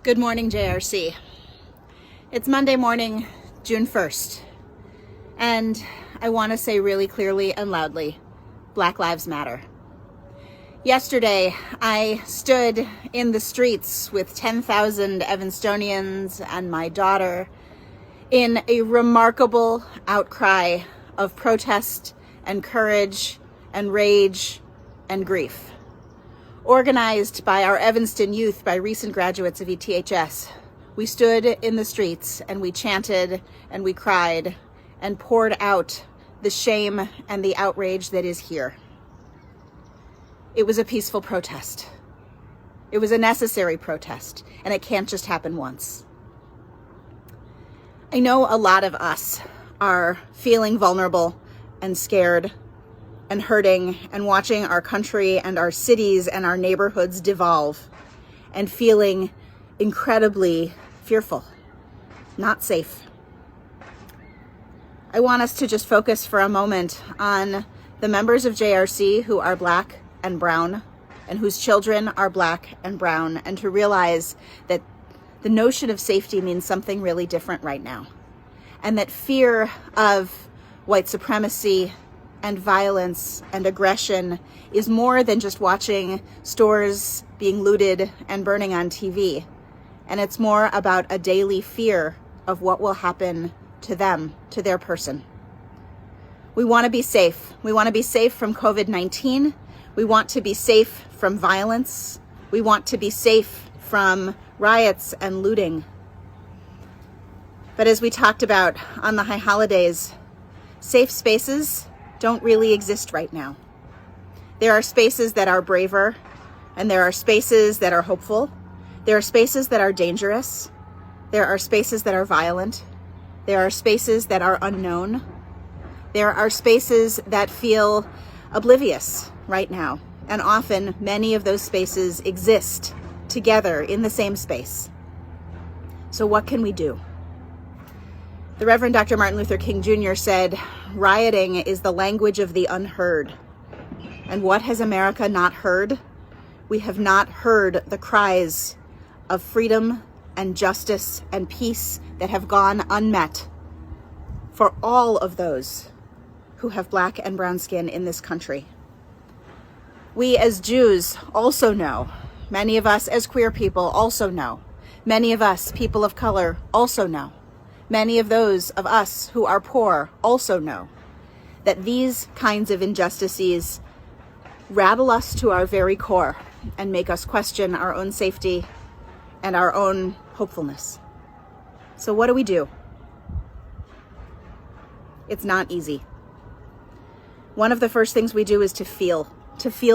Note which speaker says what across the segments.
Speaker 1: Good morning, JRC. It's Monday morning, June 1st, and I want to say really clearly and loudly, Black Lives Matter. Yesterday, I stood in the streets with 10,000 Evanstonians and my daughter in a remarkable outcry of protest and courage and rage and grief. Organized by our Evanston youth, by recent graduates of ETHS, we stood in the streets and we chanted and we cried and poured out the shame and the outrage that is here. It was a peaceful protest. It was a necessary protest, and it can't just happen once. I know a lot of us are feeling vulnerable and scared and hurting and watching our country and our cities and our neighborhoods devolve and feeling incredibly fearful, not safe. I want us to just focus for a moment on the members of JRC who are Black and brown and whose children are Black and brown, and to realize that the notion of safety means something really different right now, and that fear of white supremacy and violence and aggression is more than just watching stores being looted and burning on TV. And it's more about a daily fear of what will happen to them, to their person. We want to be safe. We want to be safe from COVID-19. We want to be safe from violence. We want to be safe from riots and looting. But as we talked about on the high holidays, safe spaces don't really exist right now. There are spaces that are braver, and there are spaces that are hopeful. There are spaces that are dangerous. There are spaces that are violent. There are spaces that are unknown. There are spaces that feel oblivious right now, and often many of those spaces exist together in the same space. So what can we do? The Reverend Dr. Martin Luther King Jr. said, "Rioting is the language of the unheard." And what has America not heard? We have not heard the cries of freedom and justice and peace that have gone unmet for all of those who have Black and brown skin in this country. We as Jews also know, many of us as queer people also know, many of us people of color also know, many of those of us who are poor also know that these kinds of injustices rattle us to our very core and make us question our own safety and our own hopefulness. So what do we do? It's not easy. One of the first things we do is to feel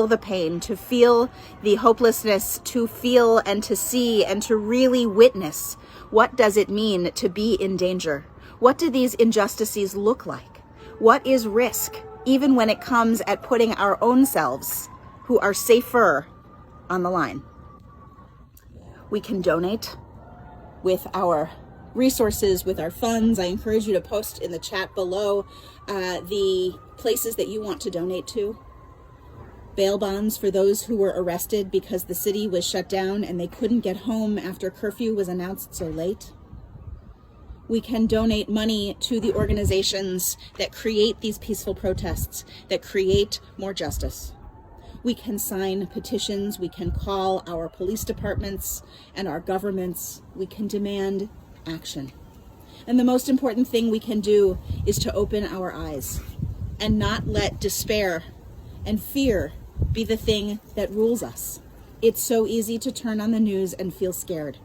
Speaker 1: the pain, to feel the hopelessness, to feel and to see and to really witness what does it mean to be in danger? What do these injustices look like? What is risk, even when it comes at putting our own selves, who are safer, on the line? We can donate with our resources, with our funds. I encourage you to post in the chat below the places that you want to donate to. Bail bonds for those who were arrested because the city was shut down and they couldn't get home after curfew was announced so late. We can donate money to the organizations that create these peaceful protests, that create more justice. We can sign petitions. We can call our police departments and our governments. We can demand action. And the most important thing we can do is to open our eyes and not let despair and fear be the thing that rules us. It's so easy to turn on the news and feel scared.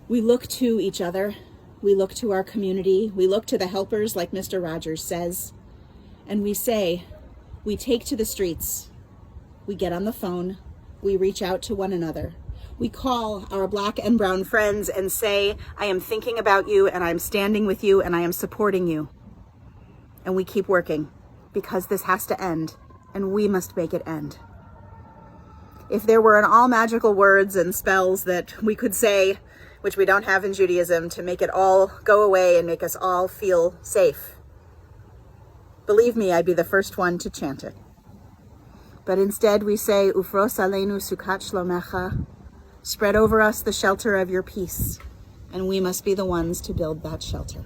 Speaker 1: We look to each other. We look to our community. We look to the helpers, like Mr. Rogers says, and we say, we take to the streets. We get on the phone. We reach out to one another. We call our Black and brown friends and say, I am thinking about you, and I'm standing with you, and I am supporting you. And we keep working, because this has to end, and we must make it end. If there were all magical words and spells that we could say, which we don't have in Judaism, to make it all go away and make us all feel safe, believe me, I'd be the first one to chant it. But instead we say, Ufros aleinu sukat shlomecha, Spread over us the shelter of your peace, and we must be the ones to build that shelter.